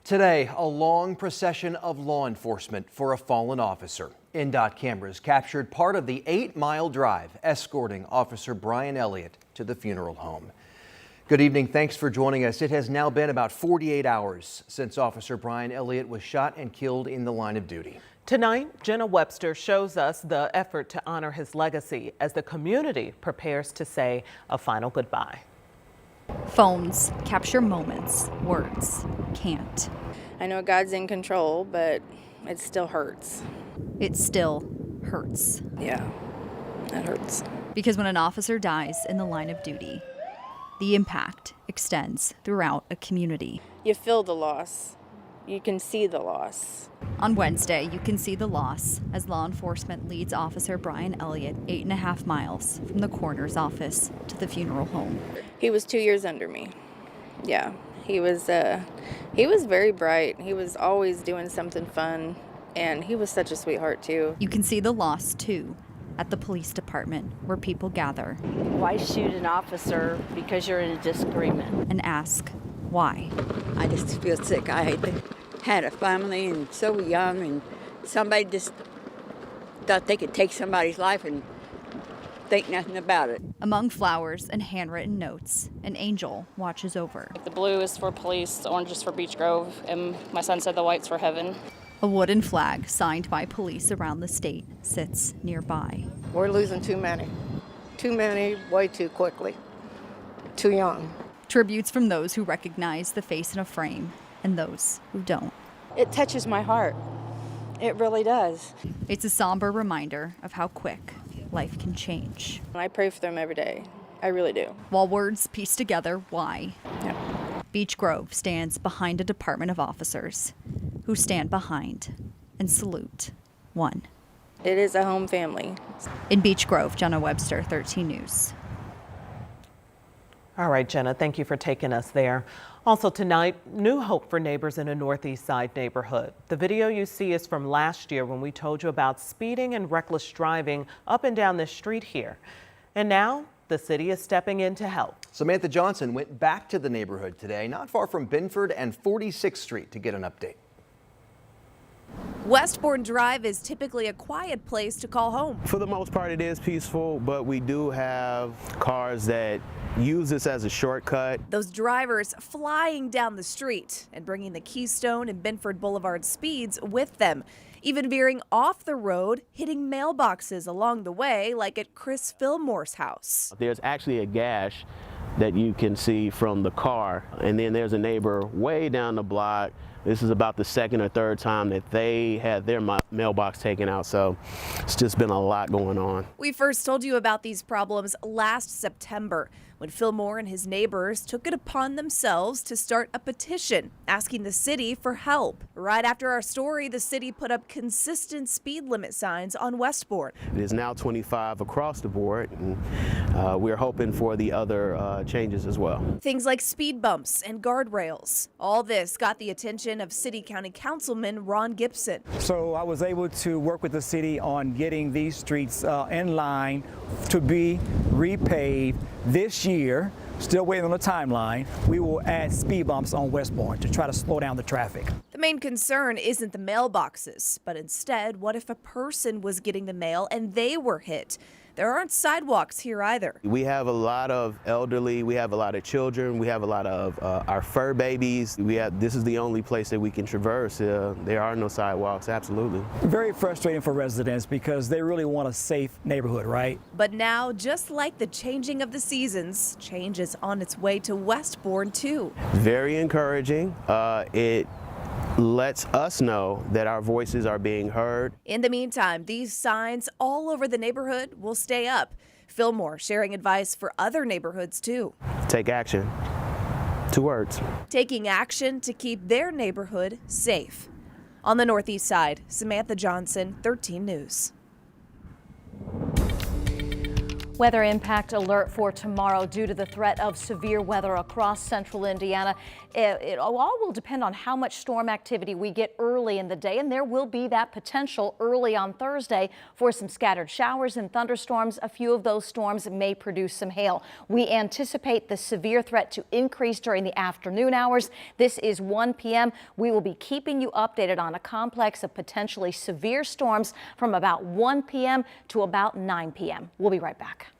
Today, a long procession of law enforcement for a fallen officer. NDOT cameras captured part of the 8-mile drive escorting Officer Brian Elliott to the funeral home. Good evening. Thanks for joining us. It has now been about 48 hours since Officer Brian Elliott was shot and killed in the line of duty. Tonight, Jenna Webster shows us the effort to honor his legacy as the community prepares to say a final goodbye. Phones capture moments, words can't. I know God's in control, but it still hurts. It still hurts. Yeah, that hurts. Because when an officer dies in the line of duty, the impact extends throughout a community. You feel the loss. You can see the loss. On Wednesday, you can see the loss as law enforcement leads Officer Brian Elliott 8.5 miles from the coroner's office to the funeral home. He was 2 years under me. Yeah, he was very bright. He was always doing something fun, and he was such a sweetheart too. You can see the loss too at the police department where people gather. Why shoot an officer because you're in a disagreement? And ask why. I just feel sick. I had a family and so young, and somebody just thought they could take somebody's life and think nothing about it. Among flowers and handwritten notes, an angel watches over. The blue is for police, the orange is for Beech Grove, and my son said the white's for heaven. A wooden flag signed by police around the state sits nearby. We're losing too many. Too many, way too quickly. Too young. Tributes from those who recognize the face in a frame and those who don't. It touches my heart. It really does. It's a somber reminder of how quick life can change. I pray for them every day. I really do. While words piece together why. Yeah. Beech Grove stands behind a department of officers who stand behind and salute one. It is a home family. In Beech Grove, Jenna Webster, 13 News. All right, Jenna, thank you for taking us there. Also tonight, new hope for neighbors in a Northeast Side neighborhood. The video you see is from last year when we told you about speeding and reckless driving up and down this street here. And now the city is stepping in to help. Samantha Johnson went back to the neighborhood today, not far from Binford and 46th Street, to get an update. Westbourne Drive is typically a quiet place to call home. For the most part, it is peaceful, but we do have cars that use this as a shortcut. Those drivers flying down the street and bringing the Keystone and Binford Boulevard speeds with them, even veering off the road, hitting mailboxes along the way, like at Chris Fillmore's house. There's actually a gash that you can see from the car, and then there's a neighbor way down the block. This is about the second or third time that they had their mailbox taken out, so it's just been a lot going on. We first told you about these problems last September when Fillmore and his neighbors took it upon themselves to start a petition asking the city for help. Right after our story, the city put up consistent speed limit signs on Westbourne. It is now 25 across the board, and we're hoping for the other changes as well. Things like speed bumps and guardrails. All this got the attention of City County Councilman Ron Gibson. So I was able to work with the city on getting these streets in line to be repaved this year. Still waiting on the timeline. We will add speed bumps on Westbourne to try to slow down the traffic. The main concern isn't the mailboxes, but instead, what if a person was getting the mail and they were hit? There aren't sidewalks here either. We have a lot of elderly, we have a lot of children, we have a lot of our fur babies. This is the only place that we can traverse. There are no sidewalks, absolutely. Very frustrating for residents because they really want a safe neighborhood, right? But now, just like the changing of the seasons, change is on its way to Westbourne too. Very encouraging. It lets us know that our voices are being heard. In the meantime, these signs all over the neighborhood will stay up. Fillmore sharing advice for other neighborhoods too. Take action. 2 words. Taking action to keep their neighborhood safe. On the Northeast Side, Samantha Johnson, 13 News. Weather impact alert for tomorrow due to the threat of severe weather across central Indiana. It all will depend on how much storm activity we get early in the day, and there will be that potential early on Thursday for some scattered showers and thunderstorms. A few of those storms may produce some hail. We anticipate the severe threat to increase during the afternoon hours. This is 1 p.m. We will be keeping you updated on a complex of potentially severe storms from about 1 p.m. to about 9 p.m. We'll be right back.